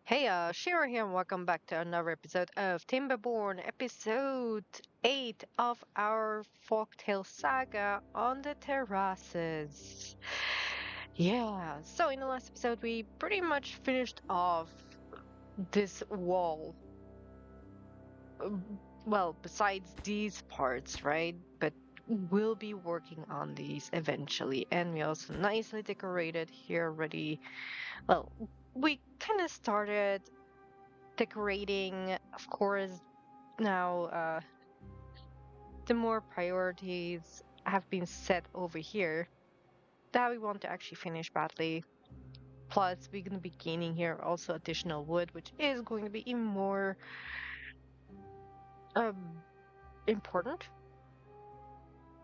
Heya, Shira here, and welcome back to another episode of Timberborn, episode 8 of our folktale saga on the terraces. Yeah, so in the last episode, we pretty much finished off this wall. Well, besides these parts, right? But we'll be working on these eventually, and we also nicely decorated here already. Well, we kind of started decorating, of course. Now, the more priorities have been set over here that we want to actually finish badly. Plus, we're going to be gaining here also additional wood, which is going to be even more um, important.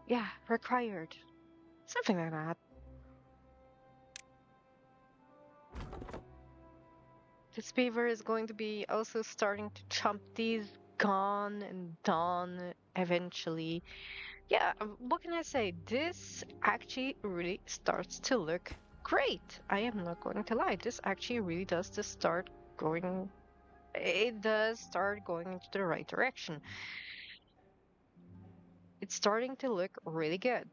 Yeah, required. Something like that. This beaver is going to be also starting to chomp these gone and done eventually. Yeah, what can I say? This actually really starts to look great. I am not going to lie. This actually really does just start going. It does start going into the right direction. It's starting to look really good.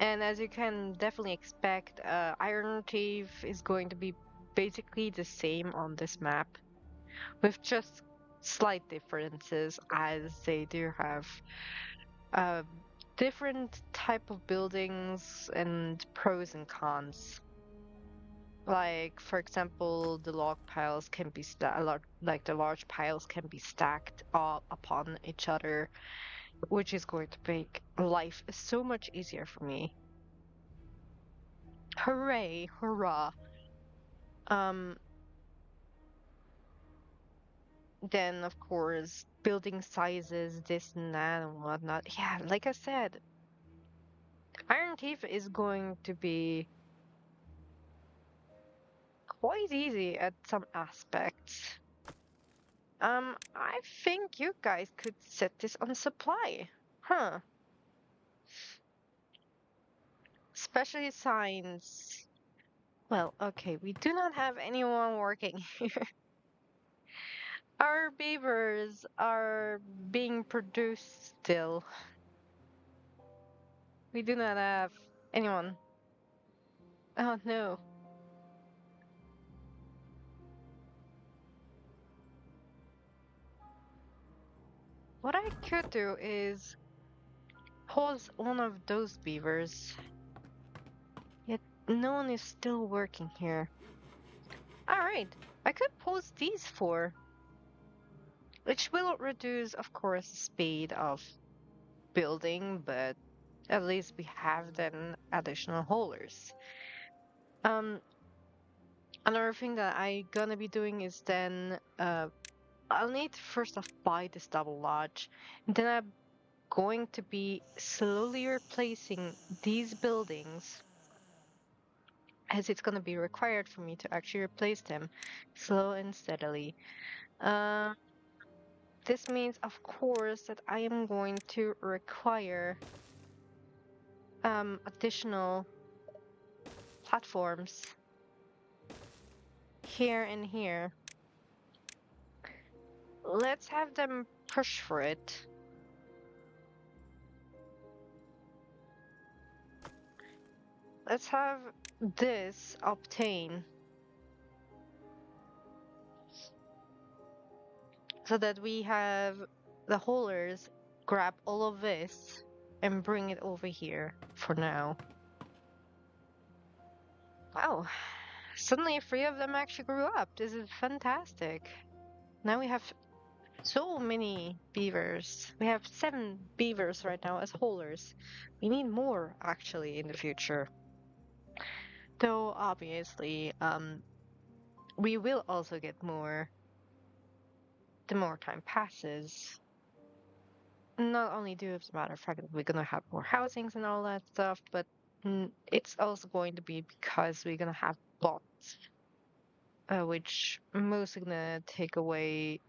And as you can definitely expect, Iron Thief is going to be basically the same on this map, with just slight differences as they do have uh, different type of buildings and pros and cons. Like, for example, the log piles can be like the large piles can be stacked all upon each other, which is going to make life so much easier for me. Hooray, hurrah. Um, then of course, building sizes, this and that and whatnot. Yeah, like I said, Iron Thief is going to be quite easy at some aspects. I think you guys could set this on supply. Huh. Especially signs. Well, okay, we do not have anyone working here. Our beavers are being produced still. We do not have anyone. Oh no. What I could do is pause one of those beavers. Yet no one is still working here. Alright, I could pause these four, which will reduce, of course, the speed of building, but at least we have then additional haulers. Um, Another thing that I gonna be doing is then I'll need to first off buy this double lodge, and then I'm going to be slowly replacing these buildings as it's gonna be required for me to actually replace them, slow and steadily. Uh, this means, of course, that I am going to require additional platforms here and here. Let's have them push for it. Let's have this obtain so that we have the haulers grab all of this and bring it over here for now. Wow, suddenly three of them actually grew up. This is fantastic. Now we have so many beavers. We have 7 beavers right now as haulers. We need more actually in the future. Though obviously, we will also get more the more time passes. Not only due as a matter of fact that we're gonna have more housings and all that stuff, but it's also going to be because we're gonna have bots, which mostly gonna take away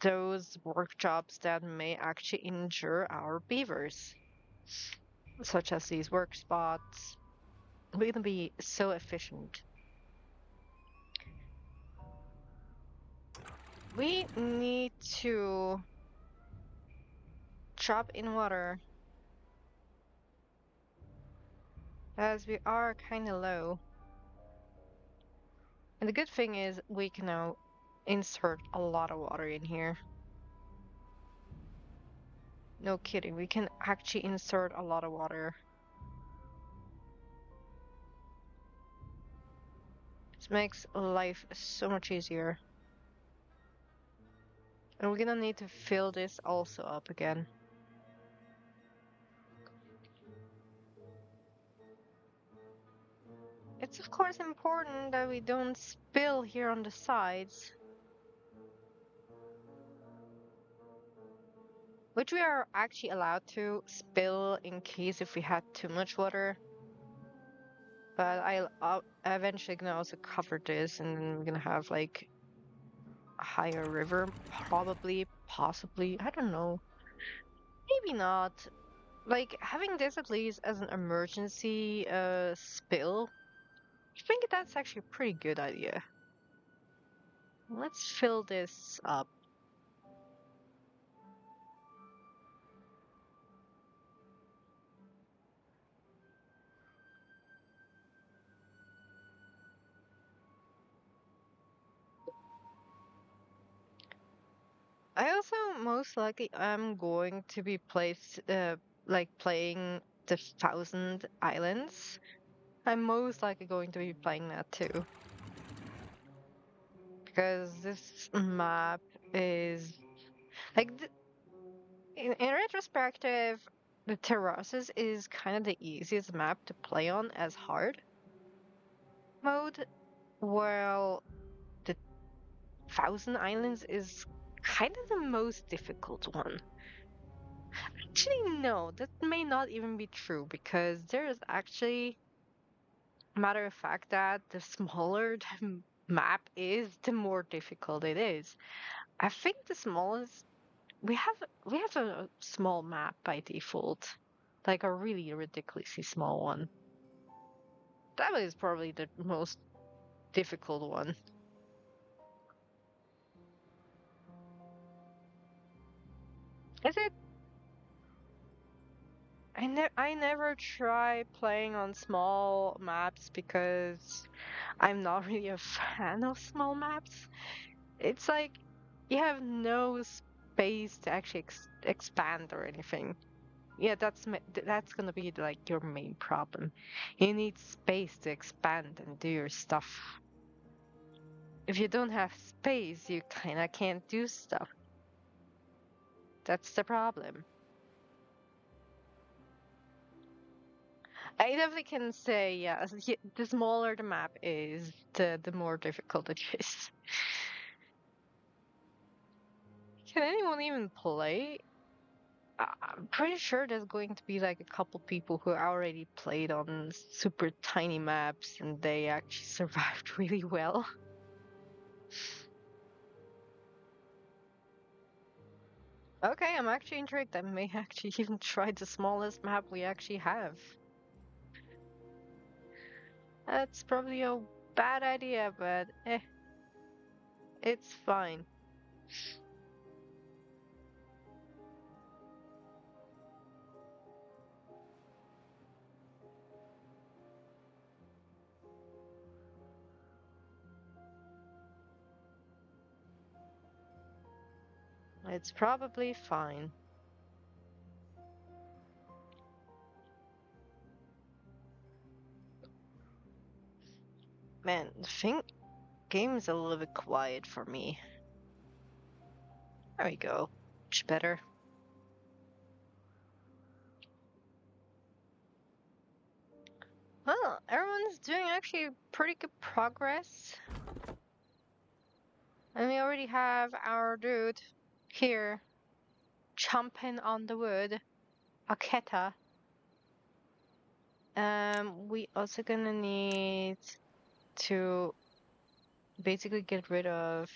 those work jobs that may actually injure our beavers, such as these work spots. We're gonna be so efficient. We need to drop in water as we are kind of low. And the good thing is we can now insert a lot of water in here. No kidding, we can actually insert a lot of water. This makes life so much easier. And we're gonna need to fill this also up again. It's of course important that we don't spill here on the sides, which we are actually allowed to spill in case if we had too much water. But I'll eventually gonna also cover this, and then we're gonna have like a higher river, probably, possibly. I don't know. Maybe not. Like having this at least as an emergency spill. I think that's actually a pretty good idea. Let's fill this up. I also most likely am going to be like playing the Thousand Islands. I'm most likely going to be playing that too. Because this map is like in retrospective, the terraces is kind of the easiest map to play on as hard mode, while the Thousand Islands is kind of the most difficult one. Actually, no, that may not even be true because there is actually matter of fact that the smaller the map is, the more difficult it is. I think the smallest we have a small map by default, like a really ridiculously small one. That is probably the most difficult one. Is it? I never try playing on small maps because I'm not really a fan of small maps. It's like you have no space to actually expand or anything. Yeah, that's gonna be like your main problem. You need space to expand and do your stuff. If you don't have space, you kinda can't do stuff. That's the problem. I definitely can say, yeah, the smaller the map is, the more difficult it is. Can anyone even play? I'm pretty sure there's going to be like a couple people who already played on super tiny maps and they actually survived really well. Okay, I'm actually intrigued. I may actually even try the smallest map we actually have. That's probably a bad idea, but it's fine. It's probably fine. Man, the game is a little bit quiet for me. There we go. Much better. Well, everyone's doing actually pretty good progress. And we already have our dude here chomping on the wood. Aketa. We also gonna need to basically get rid of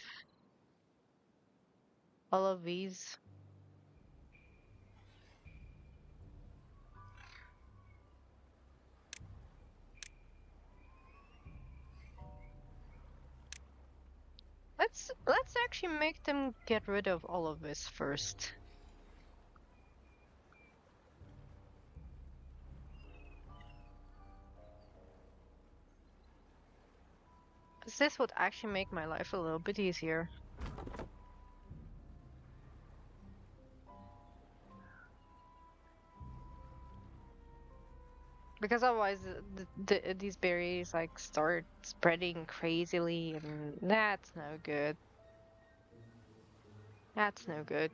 all of these. Let's actually make them get rid of all of this first. This would actually make my life a little bit easier. Because otherwise, these berries like start spreading crazily, and that's no good. That's no good.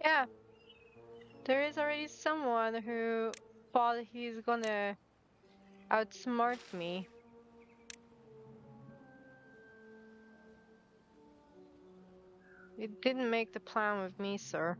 Yeah, there is already someone who thought he's gonna outsmart me. It didn't make the plan with me, sir.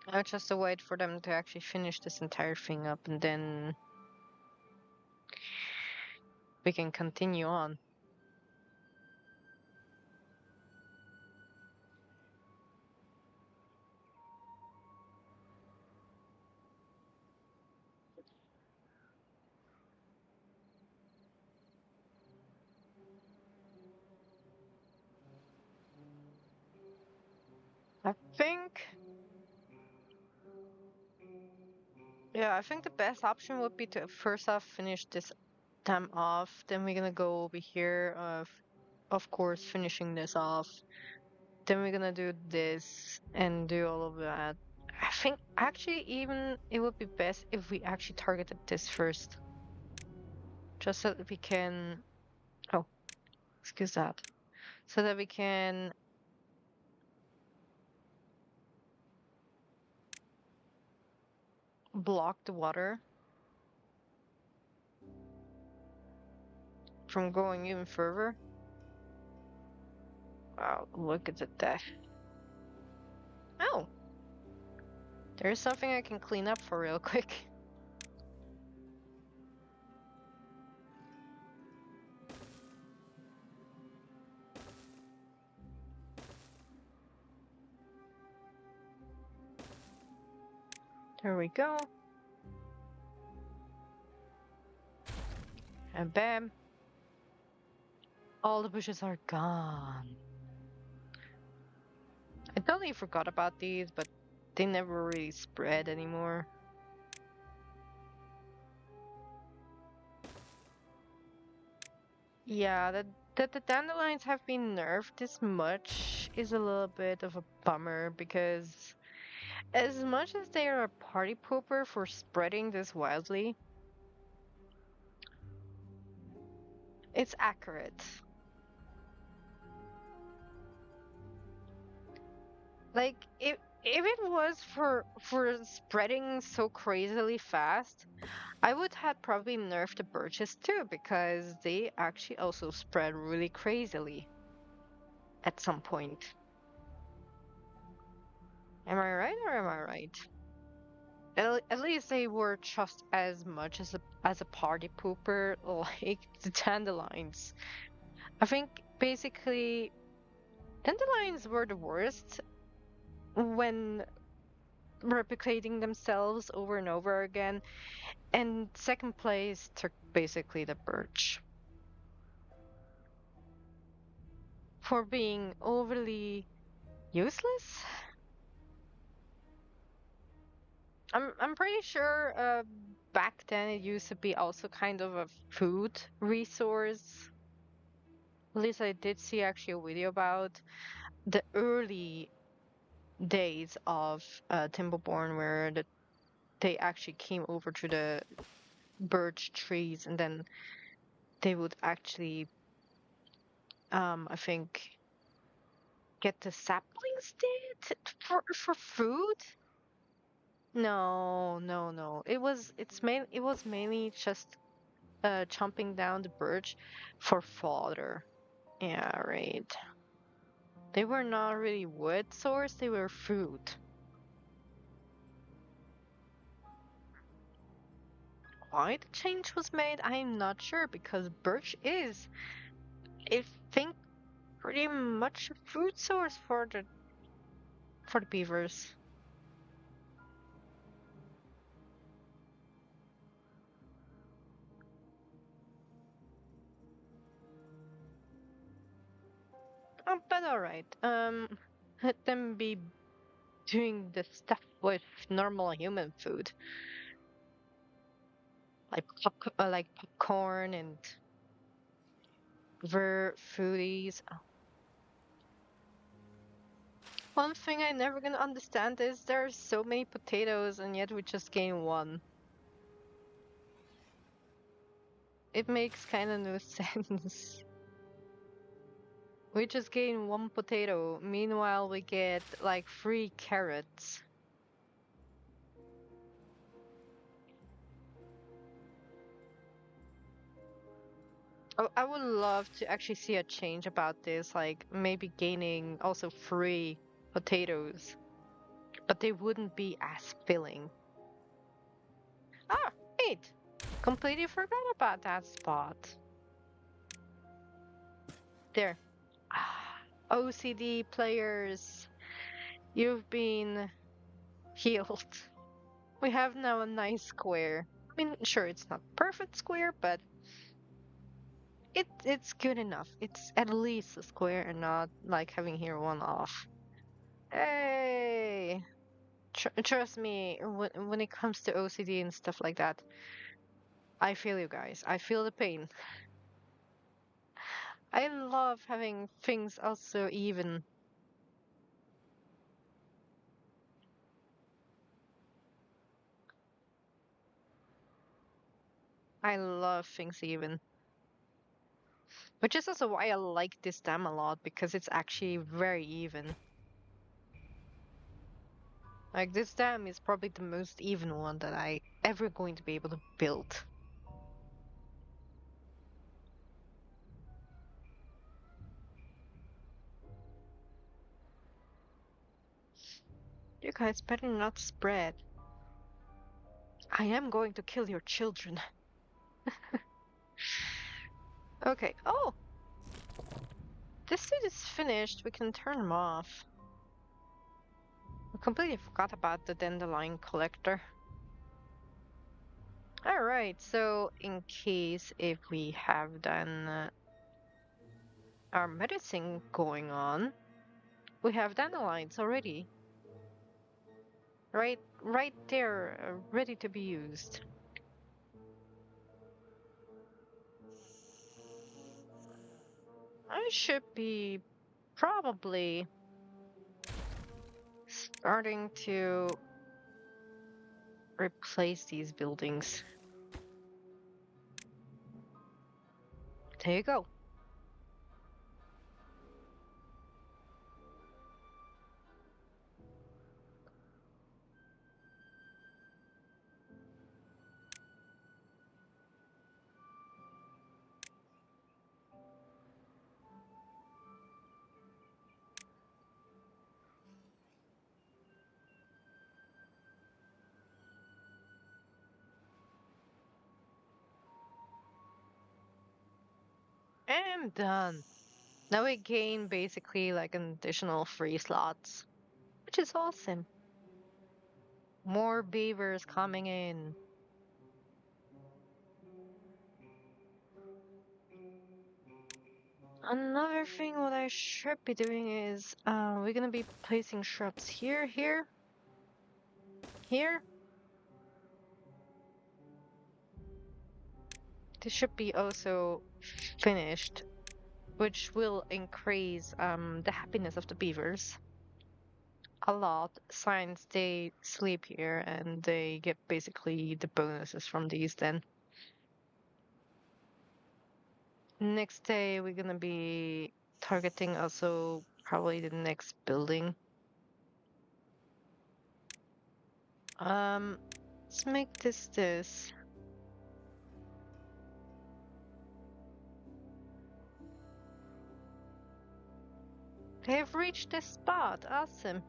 I just to wait for them to actually finish this entire thing up, and then we can continue on. I think, yeah, I think the best option would be to first off finish this time off. Then we're gonna go over here, of course, finishing this off. Then we're gonna do this and do all of that. I think actually even it would be best if we actually targeted this first, just so that we can. Oh, excuse that. So that we can block the water from going even further. Wow, look at that. Oh, there's something I can clean up for real quick. There we go. And bam. All the bushes are gone. I totally forgot about these, but they never really spread anymore. Yeah, that the dandelions have been nerfed this much is a little bit of a bummer because as much as they are a party pooper for spreading this wildly, it's accurate. Like if it was for spreading so crazily fast, I would have probably nerfed the birches too because they actually also spread really crazily at some point. Am I right or am I right? At least they were just as much as a party pooper like the dandelions. I think basically dandelions were the worst when replicating themselves over and over again, and second place took basically the birch for being overly useless. I'm pretty sure back then it used to be also kind of a food resource. At least I did see actually a video about the early days of Timberborn where they actually came over to the birch trees and then they would actually I think get the saplings did for food. No, no, no. It was mainly just chomping down the birch for fodder. Yeah, right. They were not really wood source, they were food. why the change was made, I'm not sure because birch is, I think, pretty much a food source for the beavers. But alright. Let them be doing the stuff with normal human food, like popcorn and ver foodies. One thing I never gonna understand is there are so many potatoes and yet we just gain one. It makes kind of no sense. We just gain one potato, meanwhile we get like 3 carrots. Oh, I would love to actually see a change about this, like maybe gaining also 3 potatoes, but they wouldn't be as filling. Ah, wait! Completely forgot about that spot. There. Ah, OCD players, you've been healed. We have now a nice square. I mean, sure, it's not perfect square, but it's good enough. It's at least a square and not like having here one off. Hey! Trust me, when it comes to OCD and stuff like that, I feel you guys. I feel the pain. I love having things also even. I love things even. Which is also why I like this dam a lot, because it's actually very even. Like, this dam is probably the most even one that I ever going to be able to build. You guys better not spread. I am going to kill your children. Okay. Oh! This suit is finished. We can turn them off. I completely forgot about the dandelion collector. Alright, so in case if we have done our medicine going on, we have dandelions already. Right there, ready to be used. I should be probably starting to replace these buildings. There you go. I'm done. Now we gain basically like an additional 3 slots, which is awesome. More beavers coming in. Another thing what I should be doing is we're gonna be placing shrubs here, here, here. This should be also finished, which will increase the happiness of the beavers a lot since they sleep here and they get basically the bonuses from these then. Next day we're gonna be targeting also probably the next building. Let's make this. They have reached this spot. Awesome.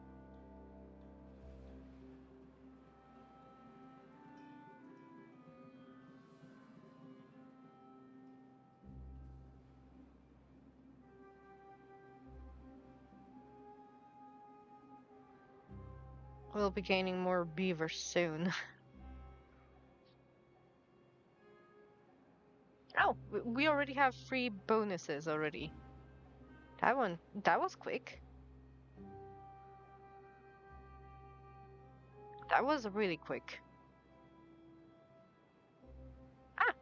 We'll be gaining more beavers soon. Oh, we already have 3 bonuses already. That was quick. That was really quick. Ah!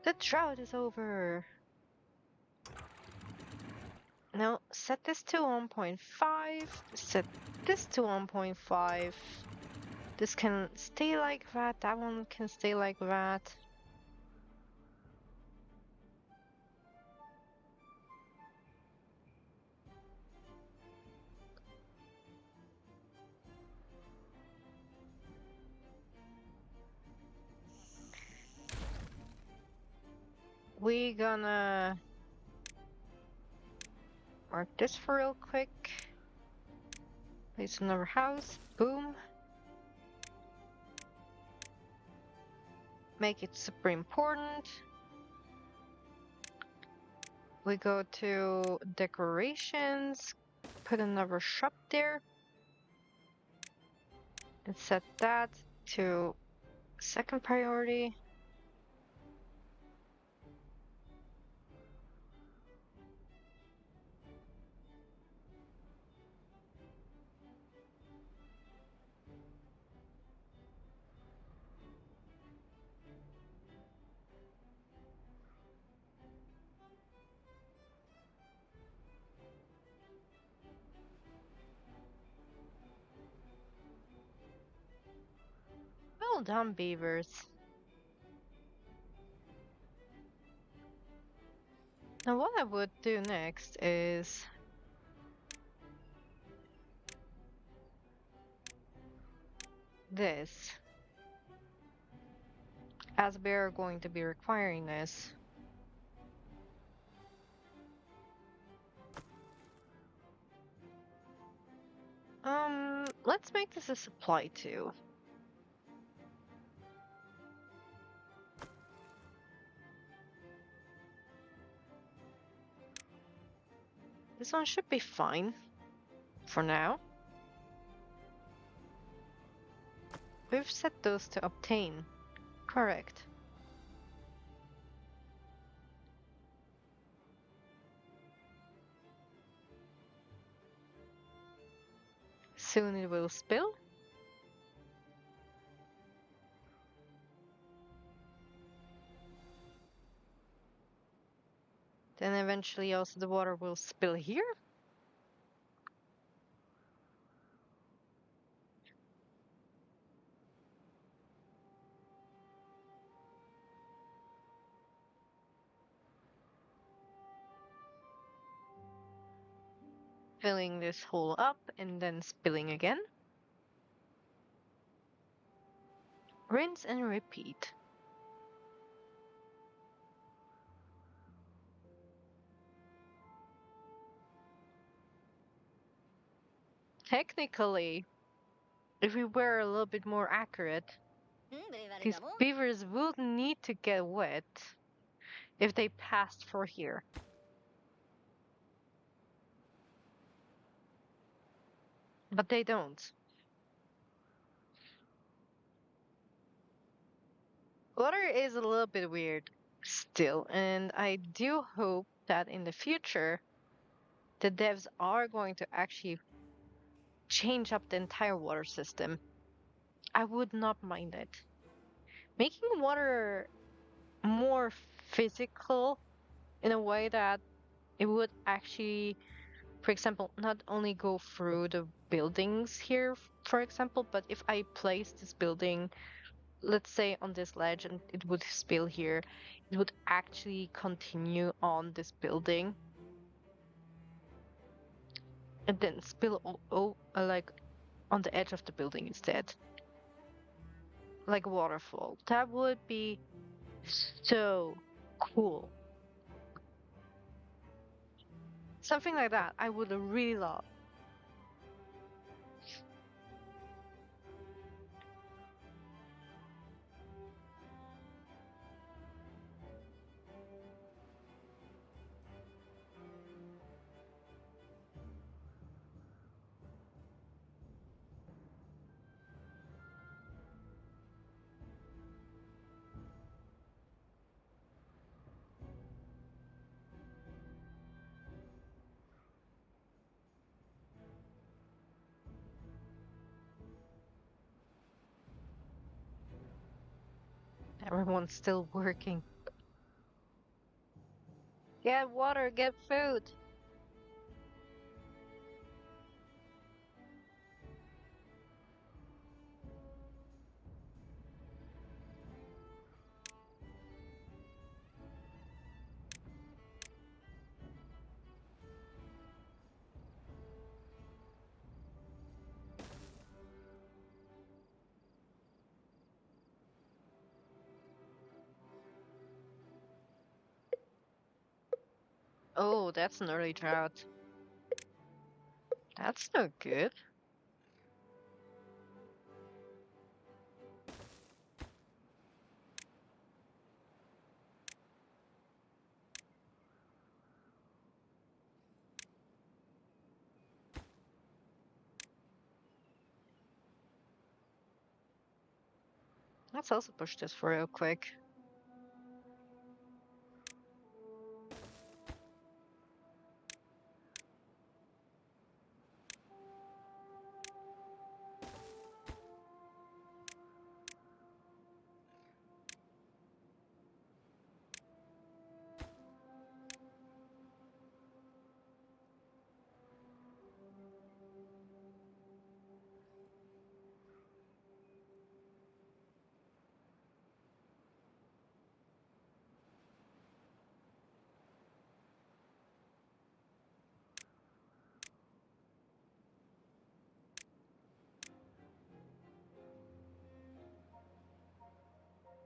The drought is over. No, set this to 1.5. Set this to 1.5. This can stay like that. That one can stay like that. We gonna mark this for real quick. Place another house. Boom. Make it super important. We go to decorations. Put another shop there. And set that to second priority. Well done, beavers. Now what I would do next is this. As we're going to be requiring this. Let's make this a supply too. This one should be fine for now. We've set those to obtain. Correct. Soon it will spill. Then eventually also the water will spill here. Filling this hole up and then spilling again. Rinse and repeat. Technically, if we were a little bit more accurate, these beavers would need to get wet if they passed for here. But they don't. Water is a little bit weird still, and I do hope that in the future the devs are going to actually change up the entire water system. I would not mind it. Making water more physical in a way that it would actually, for example, not only go through the buildings here, for example, but if I place this building, let's say on this ledge, and it would spill here, it would actually continue on this building and then spill like on the edge of the building instead, like a waterfall. That would be so cool. Something like that I would really love. Everyone's still working. Get water, get food. Oh, that's an early drought. That's no good. Let's also push this for real quick.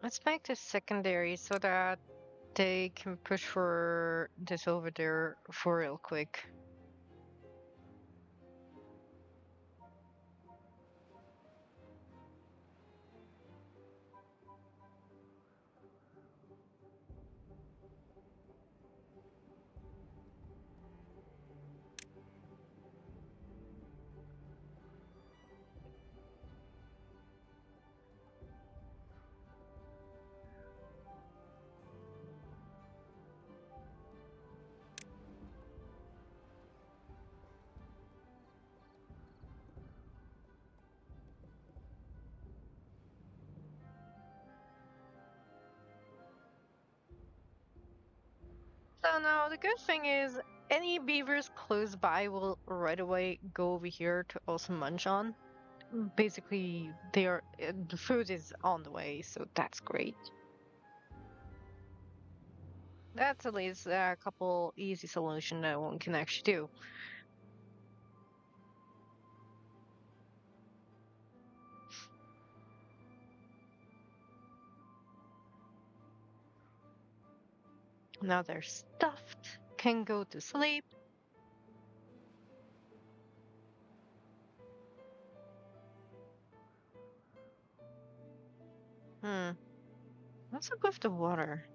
Let's make this secondary so that they can push for this over there for real quick. So now the good thing is any beavers close by will right away go over here to also munch on. Basically, the food is on the way, so that's great. That's at least a couple easy solution that one can actually do. Now they're stuffed, can go to sleep. Hmm. What's up with the water?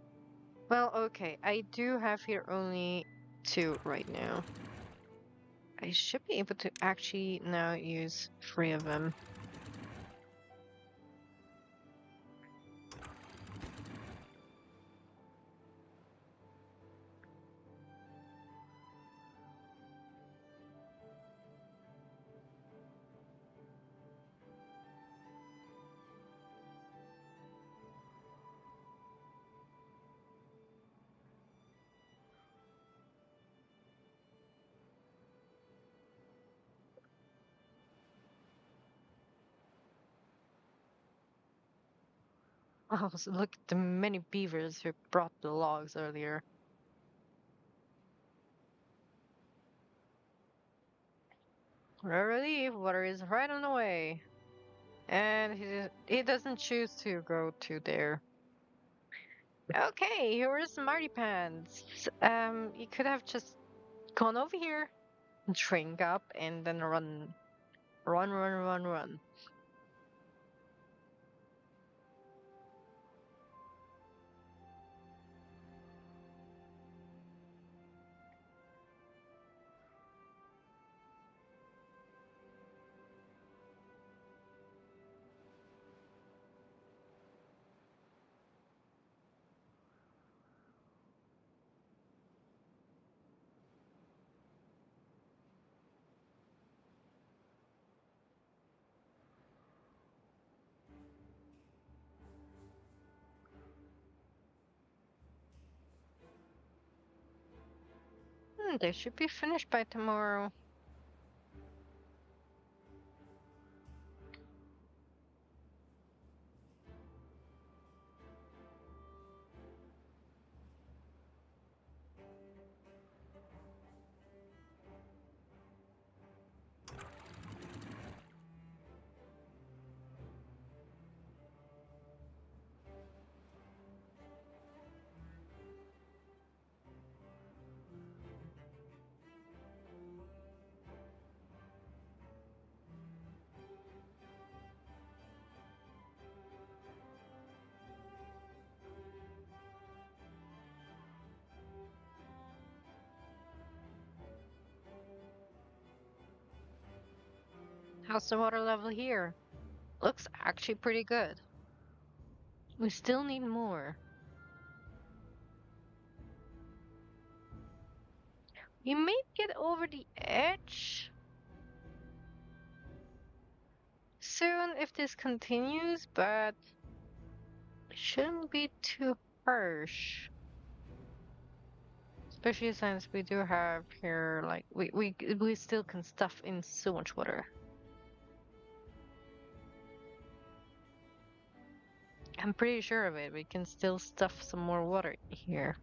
Well, okay, I do have here only two right now. I should be able to actually now use three of them. Oh, so look at the many beavers who brought the logs earlier. Relief, water is right on the way. And he doesn't choose to go to there. Okay, here is Marty Pants. You could have just gone over here, drink up, and then run, run, run, run, run. They should be finished by tomorrow. How's the water level here? Looks actually pretty good. We still need more. We may get over the edge soon if this continues, but it shouldn't be too harsh. Especially since we do have here, like, we still can stuff in so much water. I'm pretty sure of it. We can still stuff some more water here.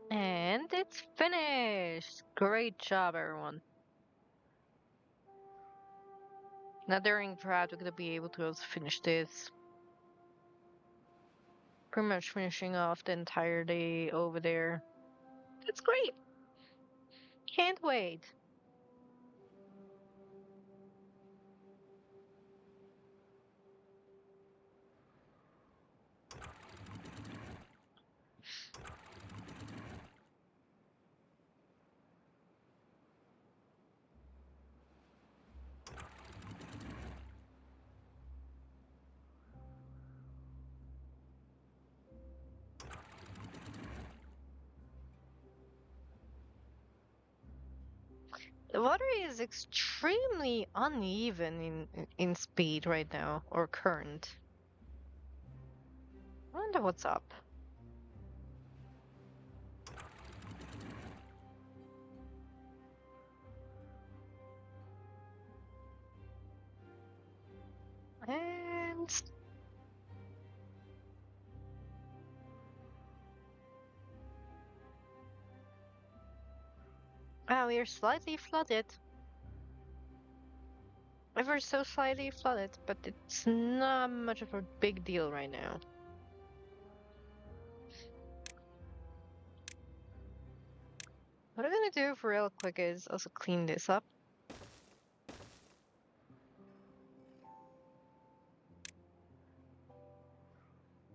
And it's finished! Great job, everyone. Now during drought, we're gonna be able to also finish this. Pretty much finishing off the entire day over there. That's great! Can't wait. The water is extremely uneven in speed right now, or current. I wonder what's up. And we are slightly flooded. Ever so slightly flooded, but it's not much of a big deal right now. What I'm gonna do for real quick is also clean this up.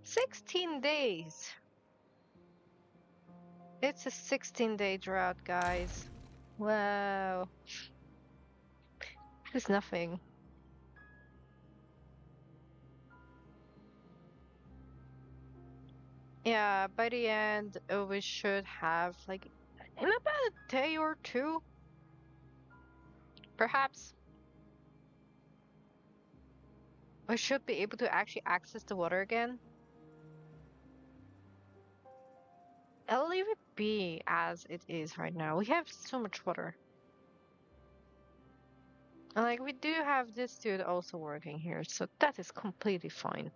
16 days! It's a 16-day drought, guys. Wow. It's nothing. Yeah, by the end, we should have, like, in about a day or two, perhaps, we should be able to actually access the water again. I'll leave it be as it is right now. We have so much water. And, like, we do have this dude also working here, so that is completely fine.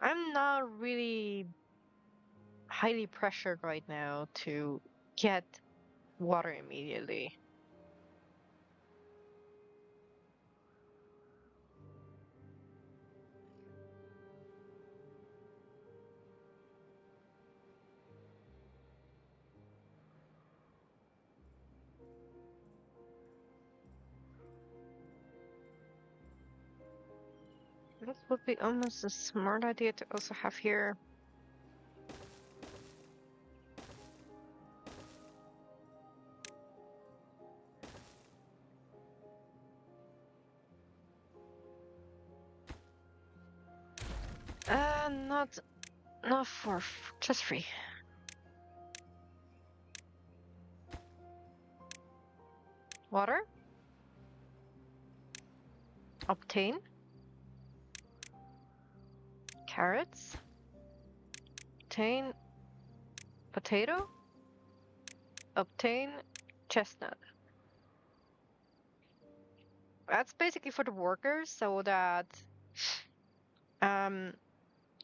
I'm not really highly pressured right now to get water immediately. That would be almost a smart idea to also have here. Not for just free. Water. Obtain. Carrots. Obtain potato. Obtain chestnut. That's basically for the workers so that um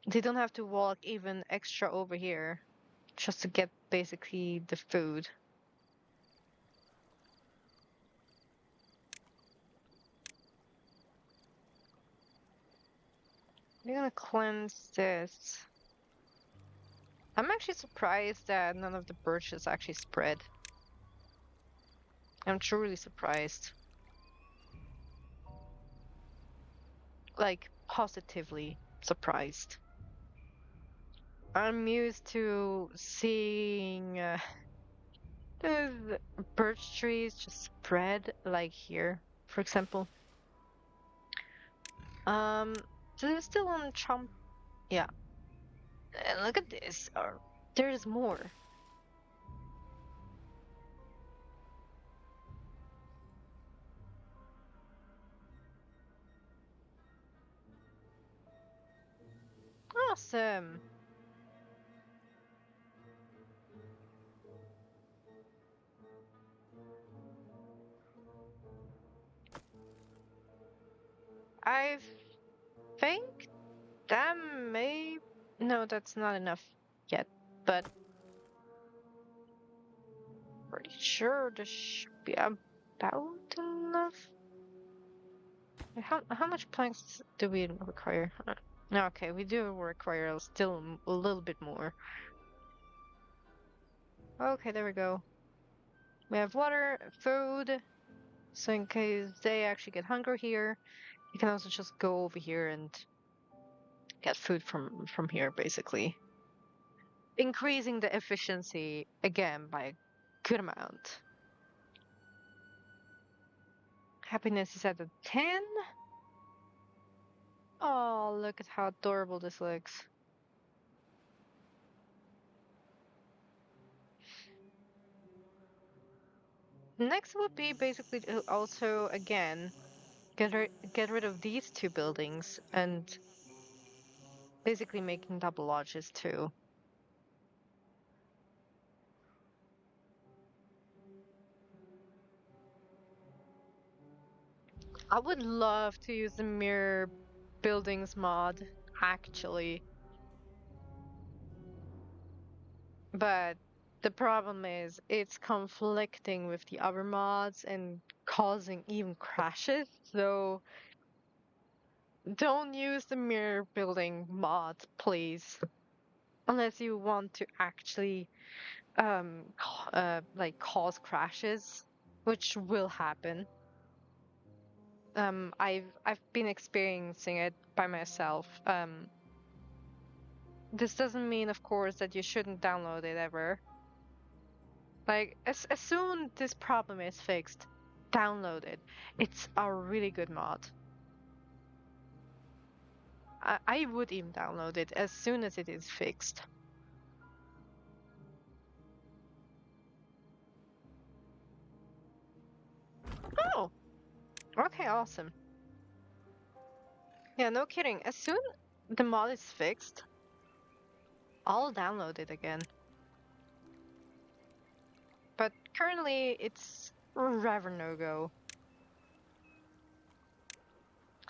they don't have to walk even extra over here just to get basically the food. We're gonna cleanse this. I'm actually surprised that none of the birches actually spread. I'm truly surprised. Like, positively surprised. I'm used to seeing the birch trees just spread, like here, for example. So they're still on chomp. Yeah. And look at this. There's more. Awesome. I think that may. No, that's not enough yet, but pretty sure this should be about enough. How much planks do we require? Okay, we do require still a little bit more. Okay, there we go. We have water, food, so in case they actually get hungry here, you can also just go over here and get food from here, basically. Increasing the efficiency again by a good amount. Happiness is at a 10. Oh, look at how adorable this looks. Next would be basically to also again get rid of these two buildings and basically making double lodges too. I would love to use the mirror buildings mod actually, but the problem is it's conflicting with the other mods and causing even crashes. So don't use the mirror building mod, please. Unless you want to actually like cause crashes, which will happen. I've been experiencing it by myself. This doesn't mean, of course, that you shouldn't download it ever. Like as soon this problem is fixed, download it. It's a really good mod. I would even download it as soon as it is fixed. Oh, okay, awesome. Yeah, no kidding. As soon the mod is fixed, I'll download it again. But currently it's rather no go.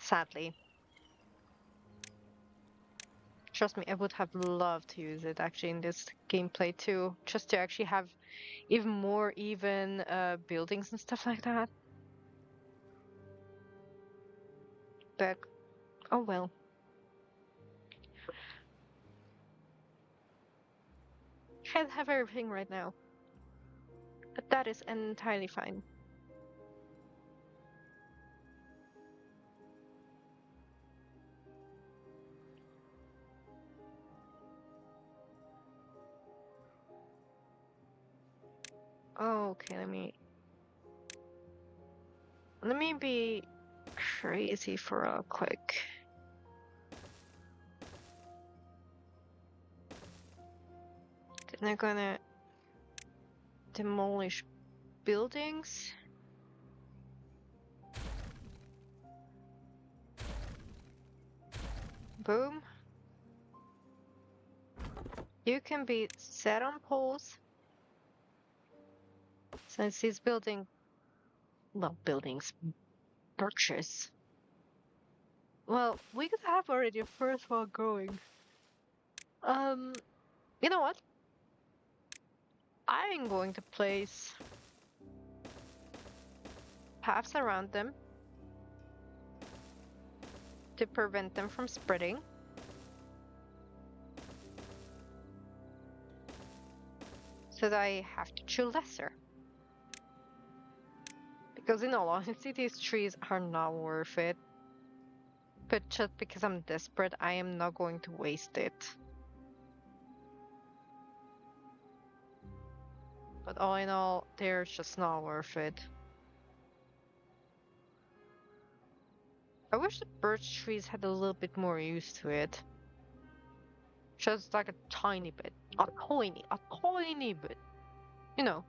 Sadly. Trust me, I would have loved to use it actually in this gameplay too, just to actually have even more even buildings and stuff like that. But oh well. Can't have everything right now. But that is entirely fine. Oh, okay, let me be crazy for a quick. Then they're gonna demolish buildings. Boom. You can be set on poles. Since he's building, well, buildings, birches. Well, we could have already a first one going. Um, you know what? I'm going to place paths around them to prevent them from spreading. So that I have to chew lesser. Because in all honesty, these trees are not worth it. But just because I'm desperate, I am not going to waste it. But all in all, they're just not worth it. I wish the birch trees had a little bit more use to it. Just like a tiny bit. A tiny bit. You know.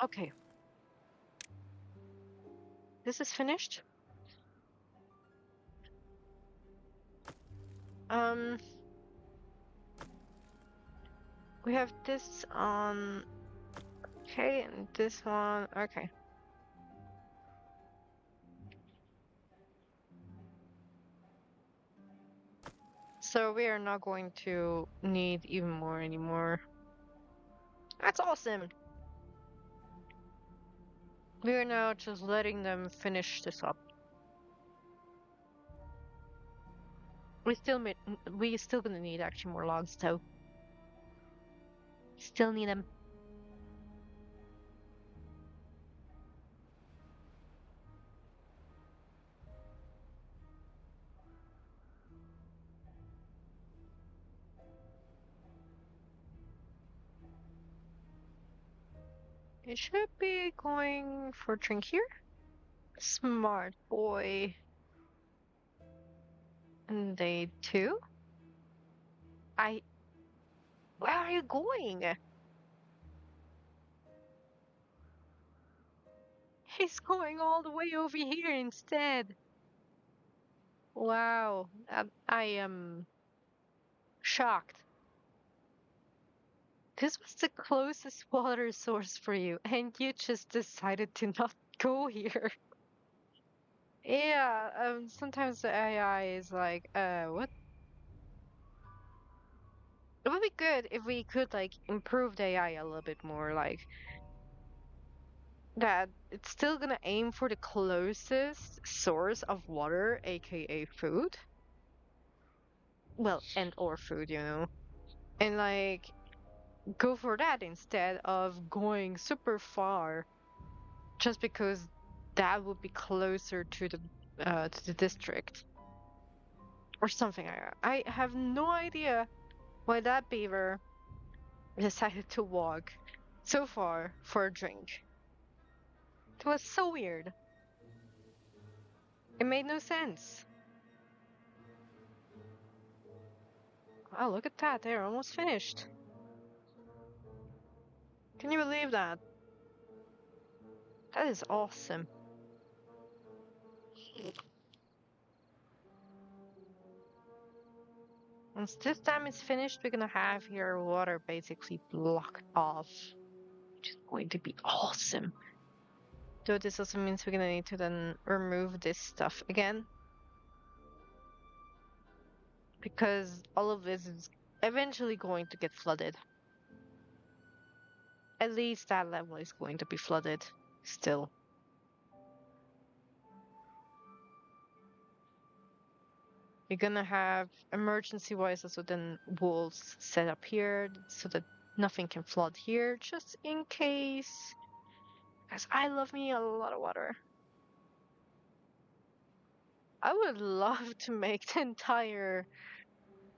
Okay. This is finished. Um, we have this on. Okay, and this one. Okay. So we are not going to need even more anymore. That's awesome. We are now just letting them finish this up. We still gonna need actually more logs though. Still need them. It should be going for drink here. Smart boy. And they too. I. Where are you going? He's going all the way over here instead. Wow. I am shocked. This was the closest water source for you, and you just decided to not go here. Yeah, sometimes the AI is like, what? It would be good if we could like improve the AI a little bit more, like that it's still gonna aim for the closest source of water, aka food. Well, and or food, you know. And like go for that instead of going super far just because that would be closer to the district or something like that. I have no idea why that beaver decided to walk so far for a drink. It was so weird. It made no sense. Oh, look at that. They're almost finished. Can you believe that? That is awesome. Once this dam is finished, we're gonna have your water basically blocked off, which is going to be awesome. Though this also means we're gonna need to then remove this stuff again. Because all of this is eventually going to get flooded. At least that level is going to be flooded still. You're gonna have emergency wise also then walls set up here so that nothing can flood here, just in case. Because I love me a lot of water. I would love to make the entire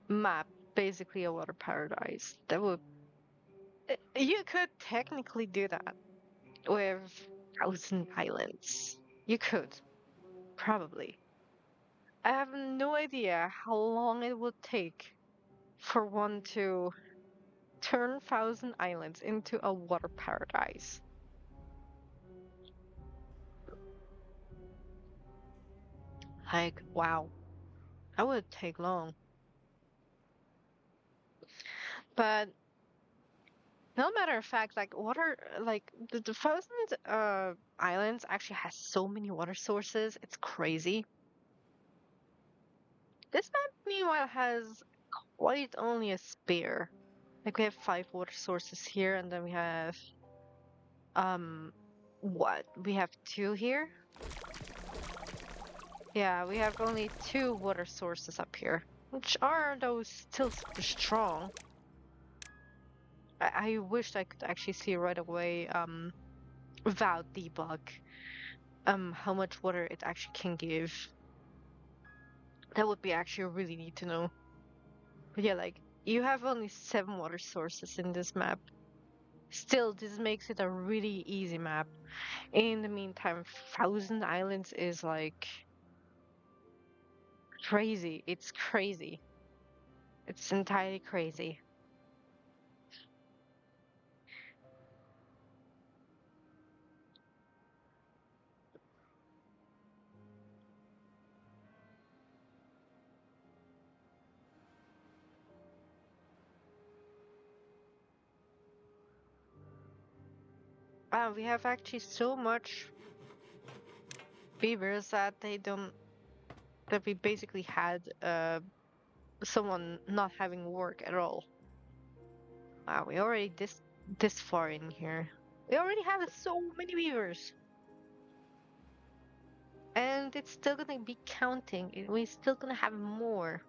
map basically a water paradise. That would you could technically do that with Thousand Islands. You could, probably. I have no idea how long it would take for one to turn Thousand Islands into a water paradise. Like, wow, that would take long. But no matter of fact, like water, like the Thousand Islands actually has so many water sources. It's crazy. This map, meanwhile, has quite only a spare. Like we have five water sources here, and then we have um, what? We have two here. Yeah, we have only two water sources up here, which are those still super strong. I wished I could actually see right away, without debug, how much water it actually can give. That would be actually really neat to know. But yeah, like you have only seven water sources in this map. Still, this makes it a really easy map. In the meantime, Thousand Islands is like crazy. It's crazy. It's entirely crazy. We have actually so much beavers that they don't that we basically had someone not having work at all. Wow, we already this far in here. We already have so many beavers. And it's still gonna be counting. We're still gonna have more.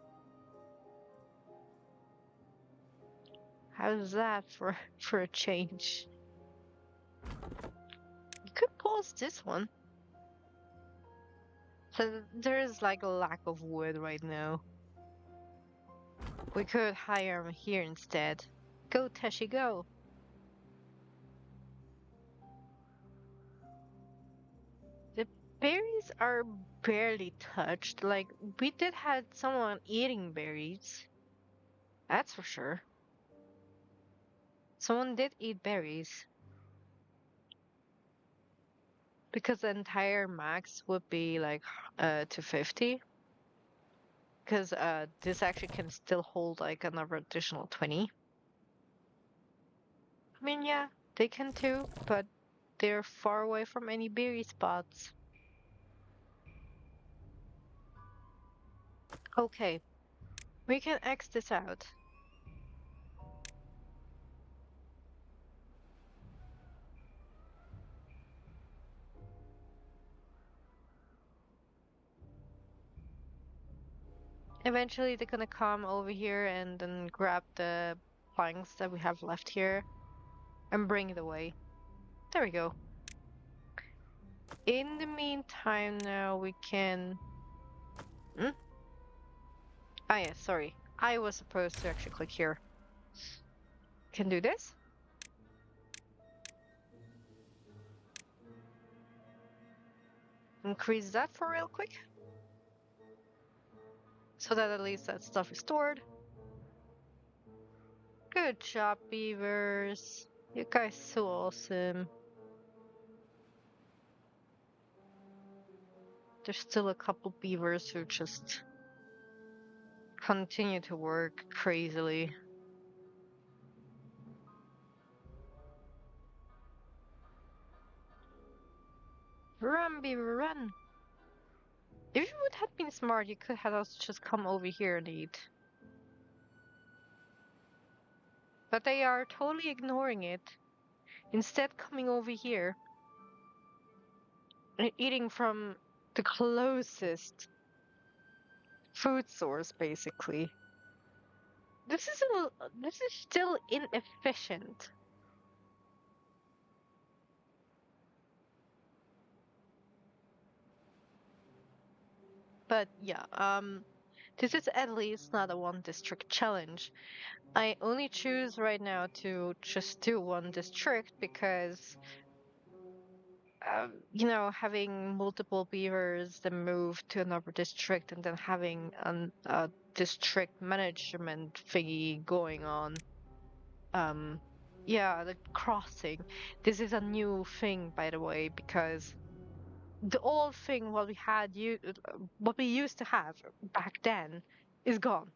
How's that for for a change? You could pause this one. So there is like a lack of wood right now. We could hire him here instead. Go, Teshi, go. The berries are barely touched. Like, we did had someone eating berries. That's for sure. Someone did eat berries. Because the entire max would be like 250. Because this actually can still hold like another additional 20. I mean, yeah, they can too, but they're far away from any berry spots. Okay, we can X this out. Eventually, they're gonna come over here and then grab the planks that we have left here and bring it away. There we go. In the meantime, now we can. Hmm? Ah, yeah, sorry. I was supposed to actually click here. Can do this. Increase that for real quick. So that at least that stuff is stored. Good job, beavers. You guys so awesome. There's still a couple beavers who just continue to work crazily. Run, beaver, run! If you would have been smart, you could have us just come over here and eat. But they are totally ignoring it. Instead, coming over here and eating from the closest food source, basically. This is still inefficient. But yeah, this is at least not a one district challenge. I only choose right now to just do one district because having multiple beavers then move to another district and then having a district management thingy going on. Yeah, the crossing. This is a new thing, by the way, because the old thing what we used to have back then is gone.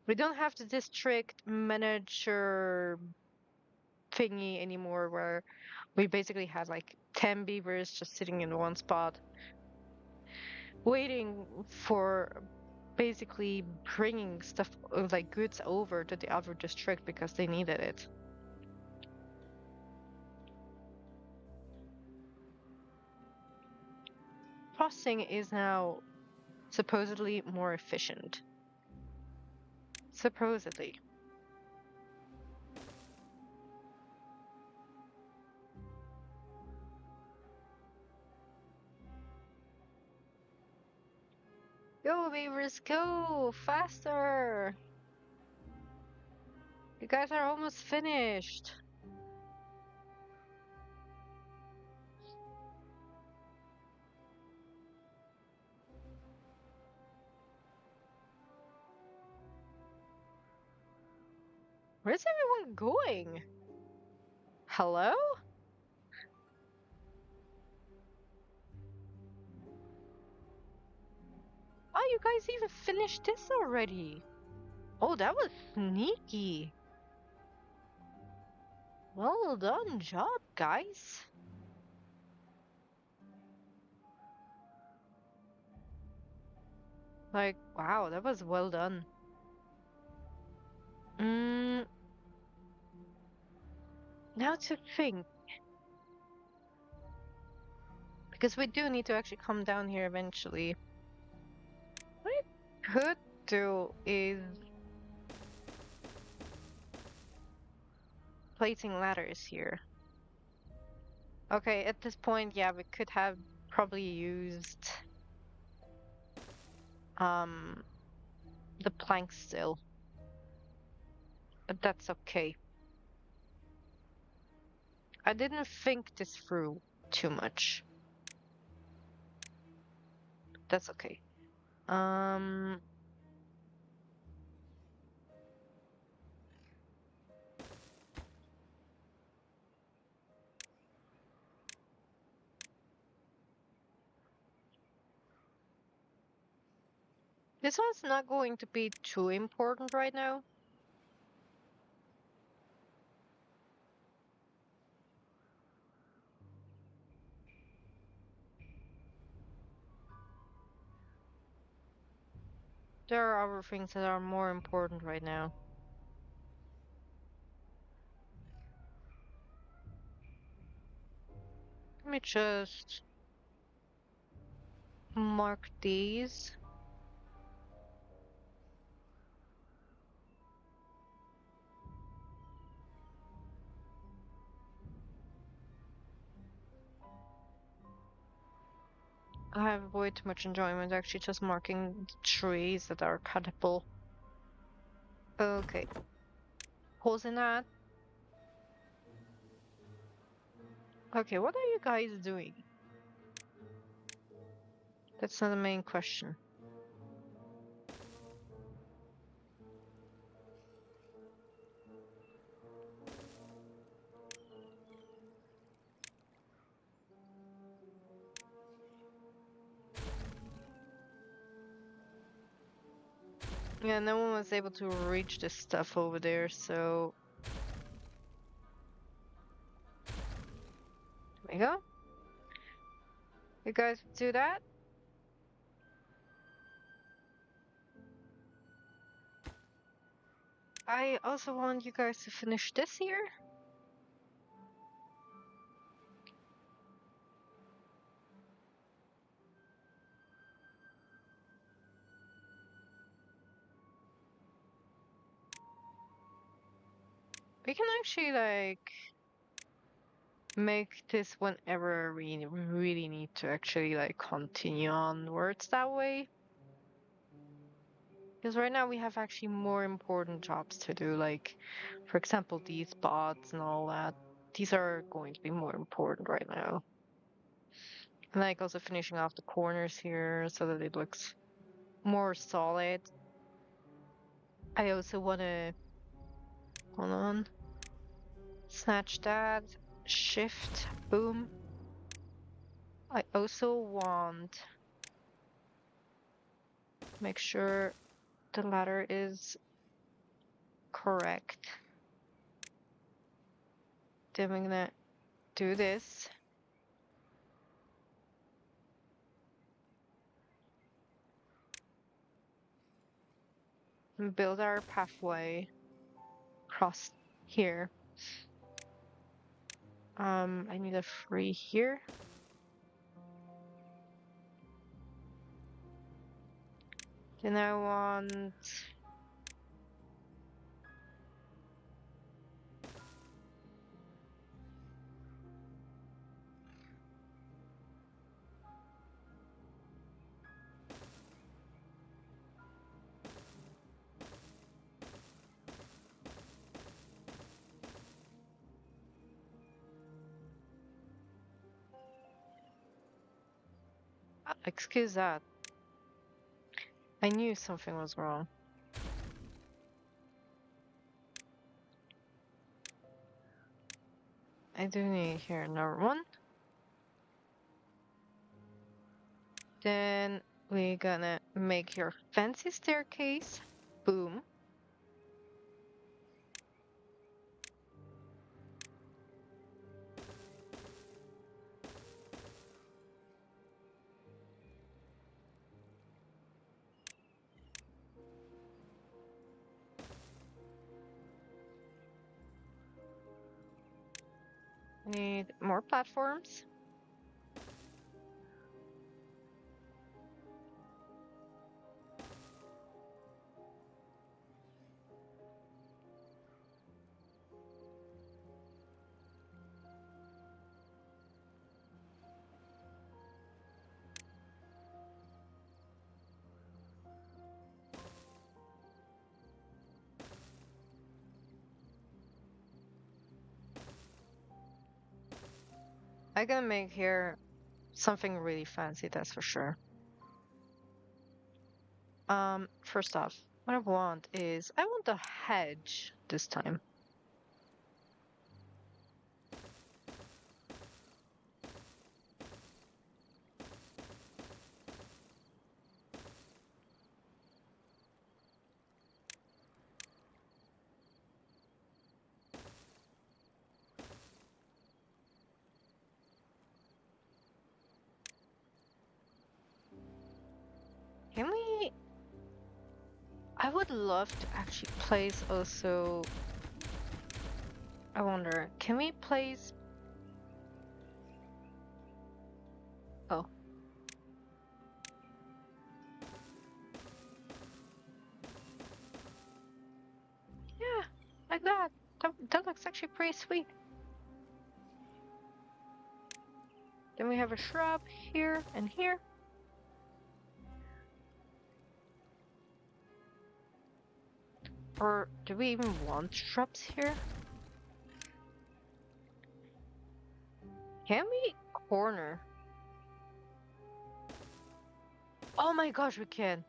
We don't have the district manager thingy anymore where we basically had like 10 beavers just sitting in one spot waiting for basically bringing stuff like goods over to the other district because they needed it. Crossing is now supposedly more efficient. Supposedly. Go, beavers, go! Faster! You guys are almost finished. Where's everyone going? Hello? Oh, you guys even finished this already. Oh, that was sneaky. Well done job, guys. Like, wow, that was well done. Mm, now to think, because we do need to actually come down here eventually. What I could do is placing ladders here. Okay, at this point, yeah, we could have probably used um the planks still, but that's okay. I didn't think this through too much. That's okay. Um, this one's not going to be too important right now. There are other things that are more important right now. Let me just mark these. I have way too much enjoyment actually just marking trees that are cuttable. Okay. Pausing that. Okay, what are you guys doing? That's not the main question. Yeah, no one was able to reach this stuff over there, so there we go. You guys do that? I also want you guys to finish this here. We can actually like make this whenever we really need to actually like continue onwards that way. Because right now we have actually more important jobs to do, like, for example, these bots and all that. These are going to be more important right now. And like also finishing off the corners here so that it looks more solid. I also want to, hold on, snatch that, shift, boom. I also want, make sure the ladder is correct. Then we're gonna do this. And build our pathway across here. I need a free here. Then I want, excuse that. I knew something was wrong. I do need here another one. Then we're gonna make your fancy staircase. Boom. Need more platforms. I'm gonna make here something really fancy, that's for sure. First off, what I want is I want a hedge this time. Can we? I would love to actually place also. I wonder, can we place? Oh. Yeah, like that. That looks actually pretty sweet. Then we have a shrub here and here. Or do we even want shrubs here? Can we corner? Oh my gosh, we can.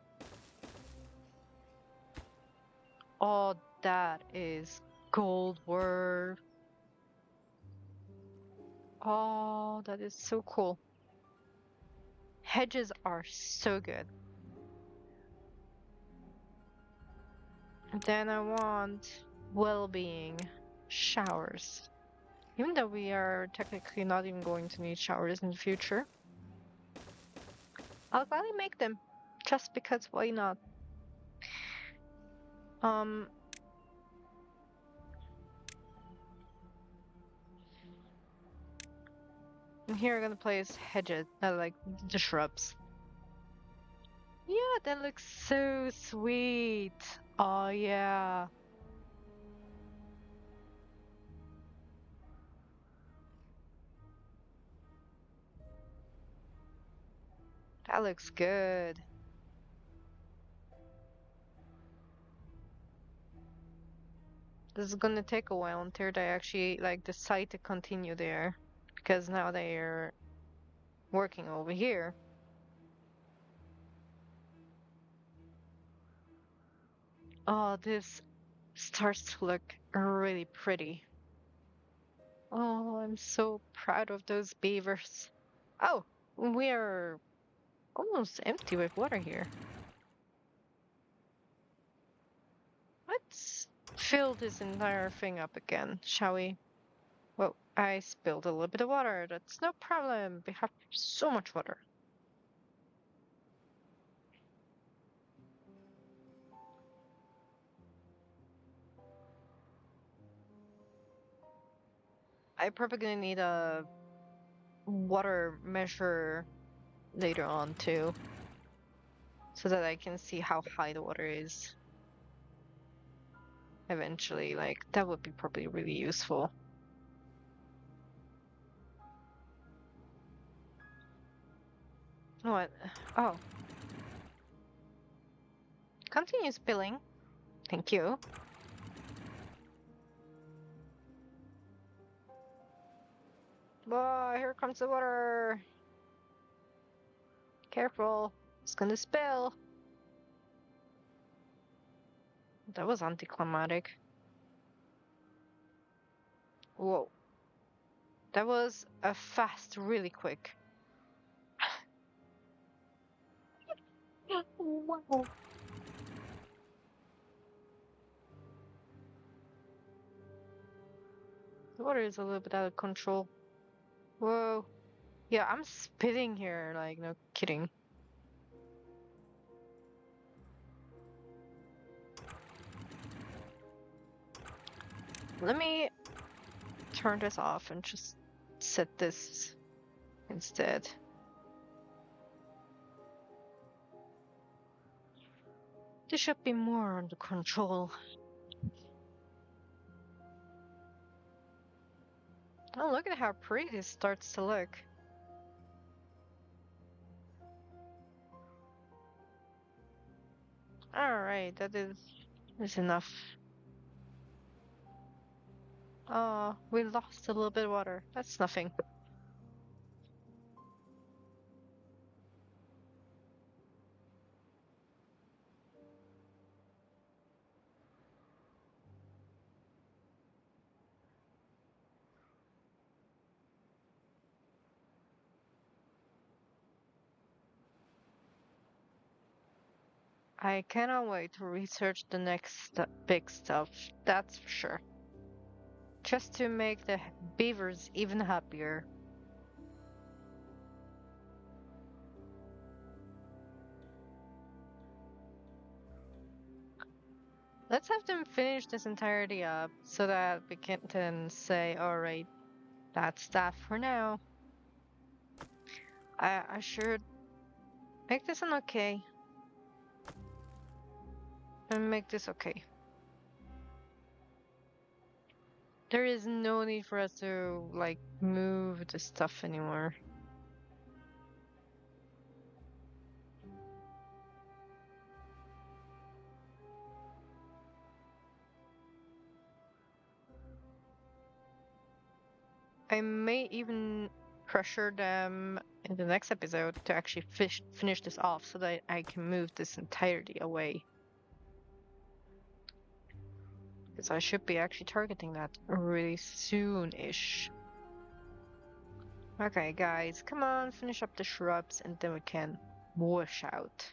Oh, that is gold worth. Oh, that is so cool. Hedges are so good. Then I want well-being showers. Even though we are technically not even going to need showers in the future, I'll gladly make them just because why not? Um, and here I'm gonna place hedges, like the shrubs. Yeah, that looks so sweet. Oh yeah. That looks good. This is gonna take a while until they actually like decide to continue there. Because now they're working over here. Oh, this starts to look really pretty. Oh, I'm so proud of those beavers. Oh, we are almost empty with water here. Let's fill this entire thing up again, shall we? Well, I spilled a little bit of water. That's no problem. We have so much water. I'm probably gonna need a water measure later on too, so that I can see how high the water is eventually. Like, that would be probably really useful. What? Oh, continue spilling. Thank you. Boy, here comes the water. Careful, it's gonna spill. That was anticlimactic. Whoa. That was a fast, really quick. Wow. The water is a little bit out of control. Whoa. Yeah, I'm spitting here, like, no kidding. Let me turn this off and just set this instead. This should be more under control. Oh, look at how pretty this starts to look. Alright, that is enough. Oh, we lost a little bit of water. That's nothing. I cannot wait to research the next big stuff, that's for sure. Just to make the beavers even happier. Let's have them finish this entirety up so that we can then say, alright, that's that for now. I should make this an okay. And make this okay. There is no need for us to, like, move the stuff anymore. I may even pressure them in the next episode to actually finish this off so that I can move this entirety away. Because I should be actually targeting that really soon-ish. Okay, guys, come on, finish up the shrubs and then we can wash out.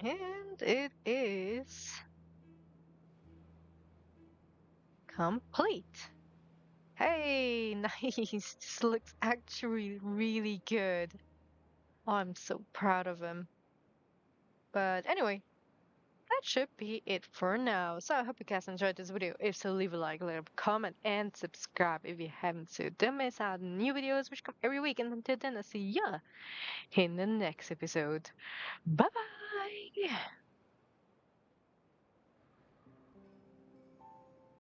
And it is complete. Hey, nice. This looks actually really good. Oh, I'm so proud of him. But anyway, that should be it for now. So I hope you guys enjoyed this video. If so, leave a like, leave a comment, and subscribe if you haven't, so don't miss out on new videos which come every week. And until then, I'll see ya in the next episode. Bye bye!